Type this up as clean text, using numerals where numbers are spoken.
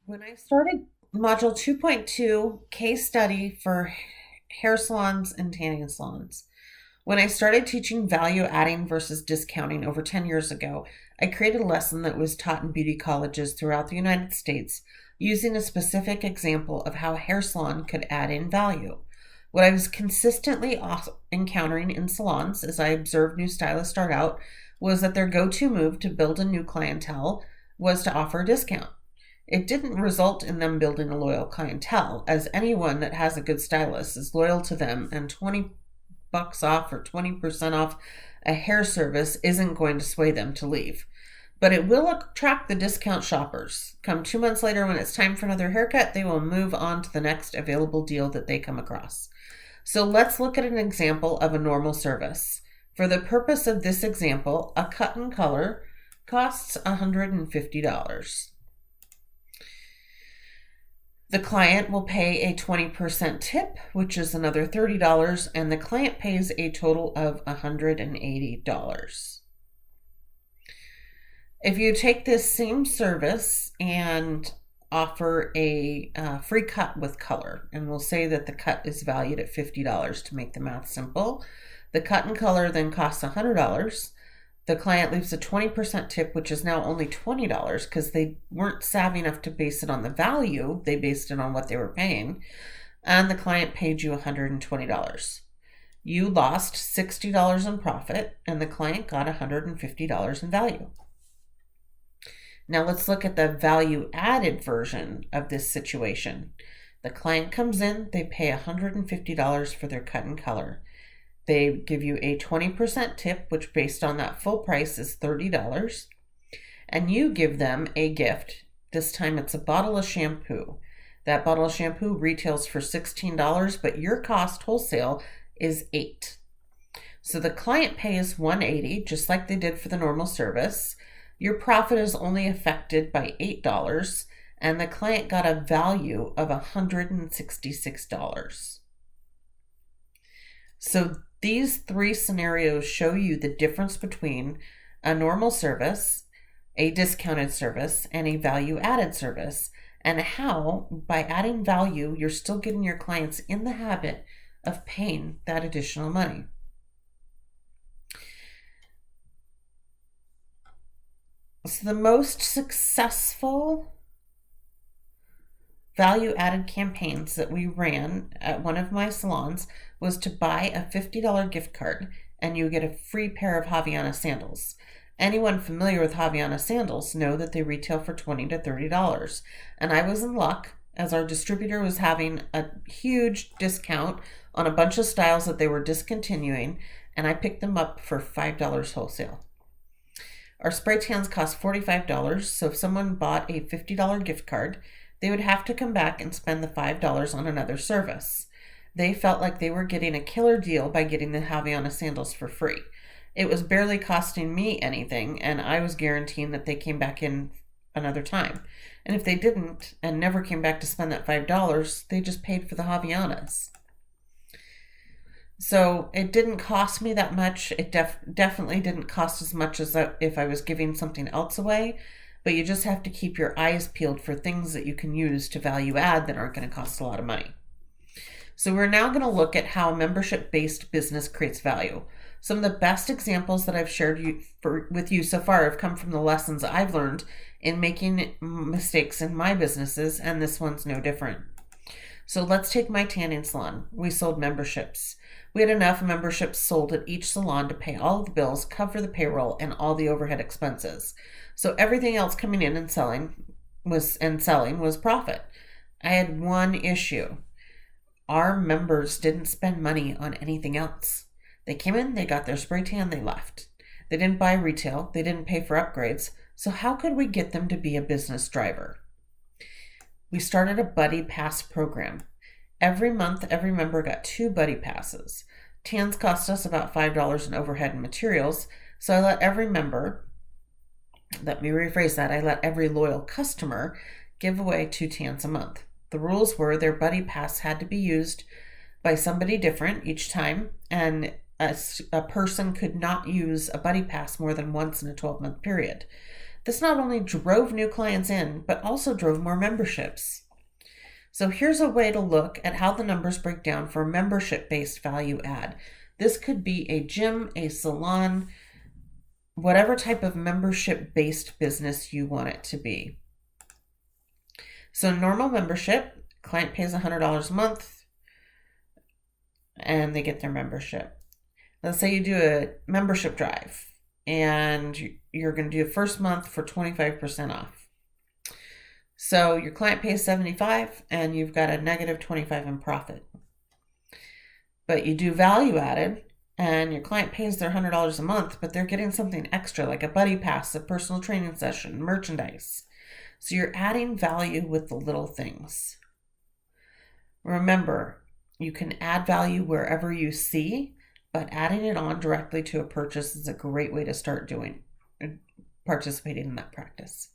When I started Module 2.2 case study for hair salons and tanning salons, when I started teaching value adding versus discounting over 10 years ago, I created a lesson that was taught in beauty colleges throughout the United States using a specific example of how a hair salon could add in value. What I was consistently encountering in salons as I observed new stylists start out was that their go to move to build a new clientele was to offer a discount. It didn't result in them building a loyal clientele, as anyone that has a good stylist is loyal to them, and 20 bucks off or 20% off a hair service isn't going to sway them to leave. But it will attract the discount shoppers. Come 2 months later, when it's time for another haircut, they will move on to the next available deal that they come across. So let's look at an example of a normal service. For the purpose of this example, a cut and color costs $150. The client will pay a 20% tip, which is another $30, and the client pays a total of $180. If you take this same service and offer a free cut with color, and we'll say that the cut is valued at $50 to make the math simple, the cut and color then costs $100. The client leaves a 20% tip, which is now only $20 because they weren't savvy enough to base it on the value. They based it on what they were paying. And the client paid you $120. You lost $60 in profit, and the client got $150 in value. Now let's look at the value added version of this situation. The client comes in, they pay $150 for their cut and color. They give you a 20% tip, which based on that full price is $30. And you give them a gift. This time it's a bottle of shampoo. That bottle of shampoo retails for $16, but your cost wholesale is $8. So the client pays $180, just like they did for the normal service. Your profit is only affected by $8, and the client got a value of $166. So these three scenarios show you the difference between a normal service, a discounted service, and a value-added service, and how, by adding value, you're still getting your clients in the habit of paying that additional money. So the most successful value-added campaigns that we ran at one of my salons was to buy a $50 gift card and you get a free pair of Havaiana sandals. Anyone familiar with Havaiana sandals know that they retail for $20 to $30. And I was in luck as our distributor was having a huge discount on a bunch of styles that they were discontinuing, and I picked them up for $5 wholesale. Our spray tans cost $45, so if someone bought a $50 gift card, they would have to come back and spend the $5 on another service. They felt like they were getting a killer deal by getting the Havaiana sandals for free. It was barely costing me anything, and I was guaranteeing that they came back in another time. And if they didn't and never came back to spend that $5, they just paid for the Havaianas. So it didn't cost me that much. It definitely didn't cost as much as if I was giving something else away. But you just have to keep your eyes peeled for things that you can use to value add that aren't going to cost a lot of money. So we're now going to look at how a membership-based business creates value. Some of the best examples that I've shared with you so far have come from the lessons I've learned in making mistakes in my businesses, and this one's no different. So let's take my tanning salon. We sold memberships. We had enough memberships sold at each salon to pay all of the bills, cover the payroll, and all the overhead expenses. So everything else coming in and selling was profit. I had one issue. Our members didn't spend money on anything else. They came in, they got their spray tan, they left. They didn't buy retail, they didn't pay for upgrades. So how could we get them to be a business driver? We started a buddy pass program. Every month, every member got 2 buddy passes. Tans cost us about $5 in overhead and materials, so I let every loyal customer give away 2 tans a month. The rules were their buddy pass had to be used by somebody different each time, and a person could not use a buddy pass more than once in a 12-month period. This not only drove new clients in, but also drove more memberships. So here's a way to look at how the numbers break down for membership-based value add. This could be a gym, a salon, whatever type of membership-based business you want it to be. So normal membership, client pays $100 a month and they get their membership. Let's say you do a membership drive and you're going to do a first month for 25% off. So your client pays $75 and you've got a negative $25 in profit. But you do value added and your client pays their $100 a month, but they're getting something extra like a buddy pass, a personal training session, merchandise. So you're adding value with the little things. Remember, you can add value wherever you see, but adding it on directly to a purchase is a great way to start participating in that practice.